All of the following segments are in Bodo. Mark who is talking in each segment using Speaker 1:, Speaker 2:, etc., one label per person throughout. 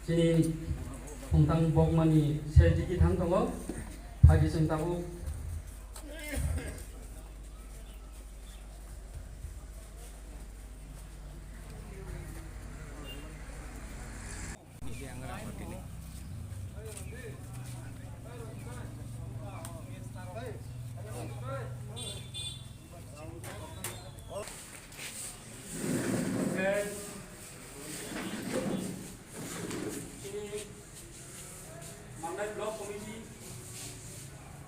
Speaker 1: Sini Pungtang Bokmani Seljiki Tangtongo Pagi Sengtabu Blok Komisi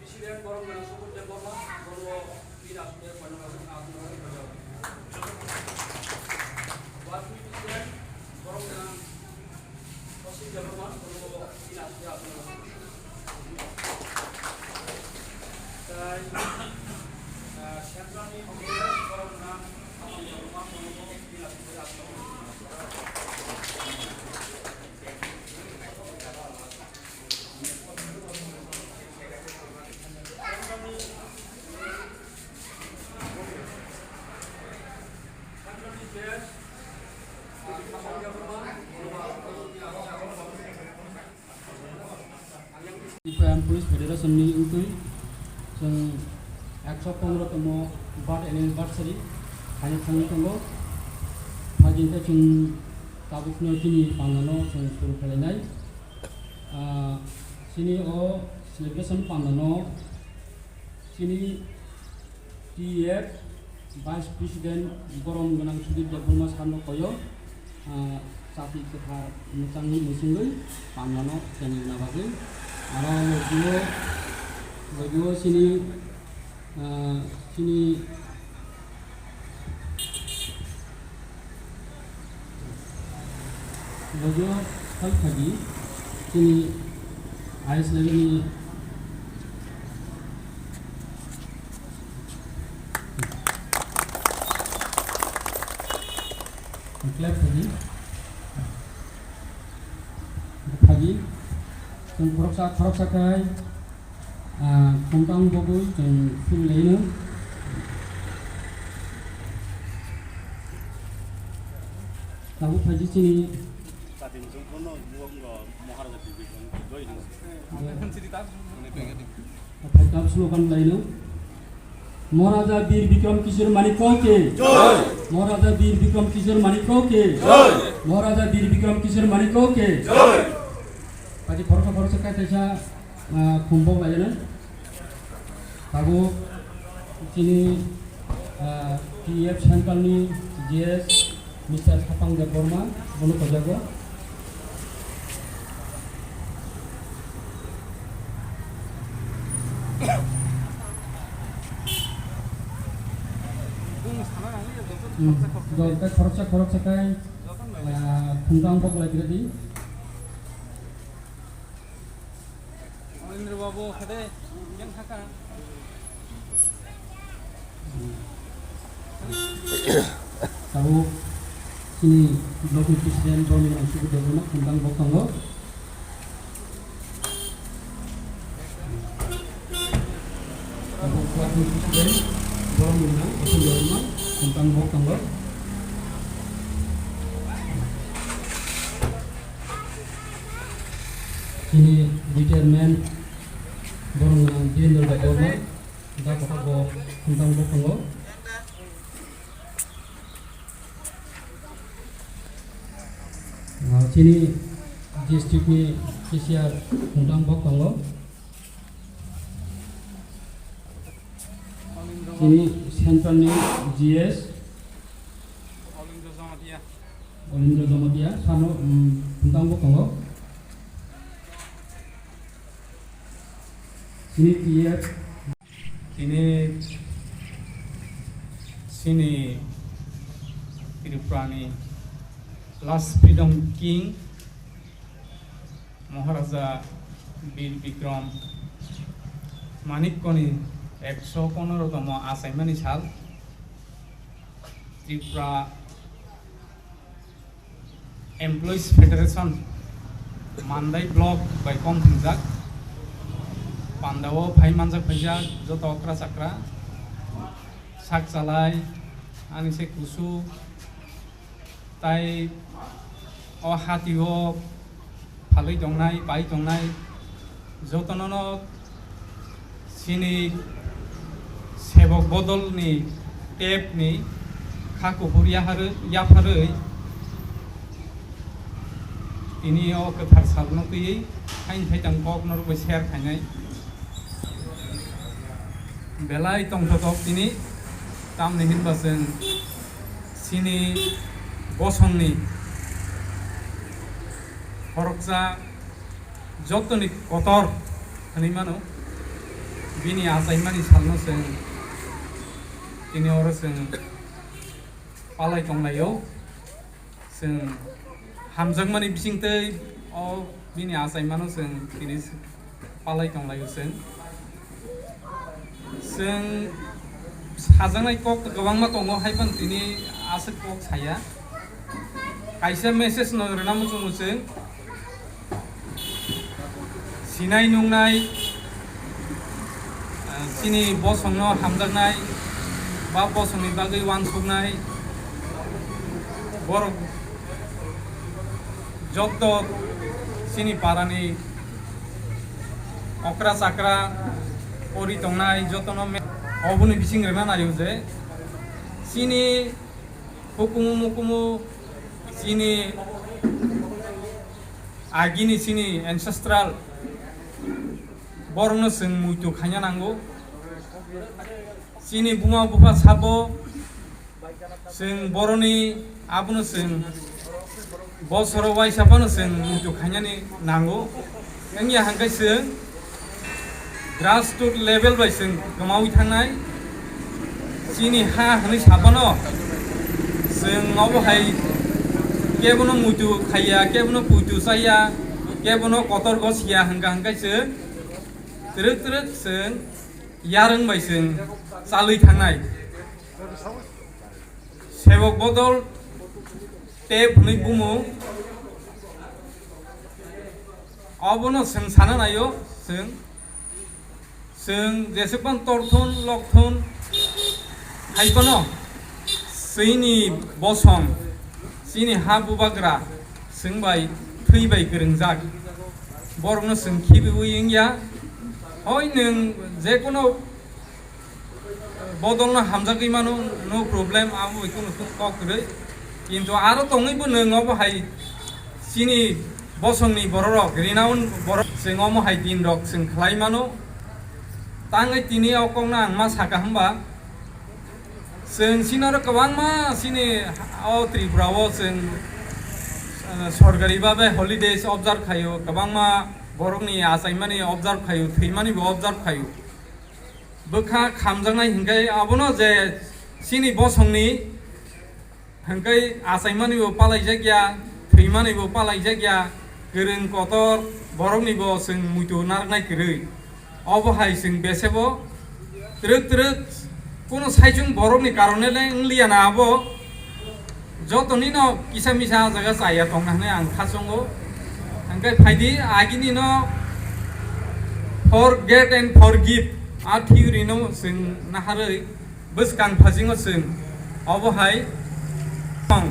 Speaker 1: Presiden Borong dan Subur Jabarma Borong tidak sudah pada masa pengaturan berjauh. Wakil Presiden Borong dan Subur Jabarma Borong tidak sudah pada masa. Dan Sentral ini Oke Borong dan Subur Jabarma Borong tidak sudah pada masa. Ipan Pulis Federasi Seni Untui Seng 115tम Bart Anniversary Hanya Tangi Tunggu Hajinta Chung Tabukno Kini Pangano Seng Suruh Kalenai Sini O Celebration Pangano Sini TF Vice President Borong Ganang Sudip Jabarma Sarno Koyo Sapi Ketar Musangi Musingul Pangano Seni Nabagil Arang Lojo sini Lojo Kalpagi sini ais lagi ni clap pagi Jeng korok sakai Pungtang Bogui jeng film lainnya Tahu pagi sini Pagkab slogan lainnya Maharaja Bir Bikram Kishore Manikau ke Maharaja Bir Bikram Kishore Manikau ke Maharaja Bir Bikram Kishore Manikau ke Pagi korok sakai desa kumbok lainnya Tahu sini TF Sentral ni JS Mr. Sapang Jabarma Bono Kajago korok sakai Pungtang Bok lagi tadi Indra Babu kade yang haka Tahu sini Blok Presiden Borong dan Subur Jabarma Pungtang Bok Tanggo Tahu Wakil Presiden Borong dan Subur Jabarma Pungtang Bok Tanggo Sini retirement Borong dan Jenderal Jabarma kita pokok Pungtang Bok Tanggo sini district ni KCR Pungtang Bok Tanggo sini Sentral ni GS Olindra Zamatia Sano Pungtang Bok Tanggo sini tiap
Speaker 2: ini sini Tripurani last freedom king Maharaja Bir Bikram Manikkoni 115তম আসাইমানি সাল ত্রিপুরা এমপ্লয়িজ ফেডারেশন মান্দাই ব্লক বাই কমথিংজাক পান্দাও ফাই মানজাক ফাইজা যত অক্রা চাকরা সাক চালাই আনিছে কুসু তাই অ হাতিও ফাलै দंनाय বাই दंनाय যতনন sini sebok bodol ni tap ni kaku huria haru yap harui ini o ketar salno kui kain tang kok nor be share khanai belai tong tok ini tam ni hin basen sini bosong ni horoksa jotoni kotor ani mano bini asaimani salno seng ini oro seng palai tonglayo seng hamjangmani bisingtei o bini asaimano seng ini palai tonglayo seng sajangnai kok gobangma tongo haiban tini asik kok saya kaisa message no rena muchung seng sinai nungnai sini bosongno hamjaknai ba bosongni bagui wansuknai bor jotto sini parani okra sakra ori tongnai jotono obuni bising rena nayo je sini hukumu mukumu sini agini sini ancestral borno seng muitu khanya nango sini buma bupa sabo seng boroni abuno seng bosoro wai sapano seng muitu khanya ni nango engya hangkai seng grassroots level bai seng gamawi thangnai sini ha hani sapano seng obo hai kebono muitu khaya kebono puitu saya kebono kotor gosia hangkai seng terus seng yareng bai seng salui thangnai sebok bodol tap ni bumu obono seng sana nayo seng jeseban torthon lokthon haikono sini bosong sini ha bubagra seng bai thui bai grengjak borno seng khibi uyingya hoi neng jekono bodolno hamjagui mano no problem amu ikono kok rei kintu aro tongaibo neng obo hai sini bosongni bororok rinaun borok seng omo hai din rok seng khlai mano tangai tini okongna angma saka hamba seng sinaro kwangma sini o Tripurao seng sorgari babe holidays observe khayo kwangma borokni asaimani observe khayo thimani bo observe khayo bokha khamjangnai hingkai abono je sini bosongni hingkai asaimani bo palaijagya thimani bo palaijagya goreng kotor borokni bo seng muitu narnai koroi obo hai seng besebo truk kono saijung borokni karone le nglia na abo jotoni no kisa misa jaga chaya tongnai ang khasongo hingkai phaidi agini no forget and forgive a theory no sing naharoi buskang phajingo sing obo hai tong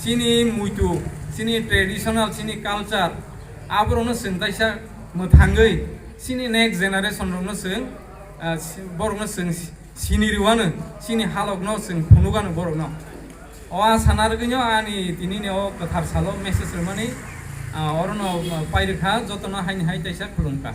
Speaker 2: sini muitu sini traditional sini culture abrono sing taisa mothangoi sini next generation rono sing borno sing sini riwano sini halokno sing phunugano borno o sanarginyo ani tinini o kathar salo message mani orono pairikha jotono haini hai taisa khulumka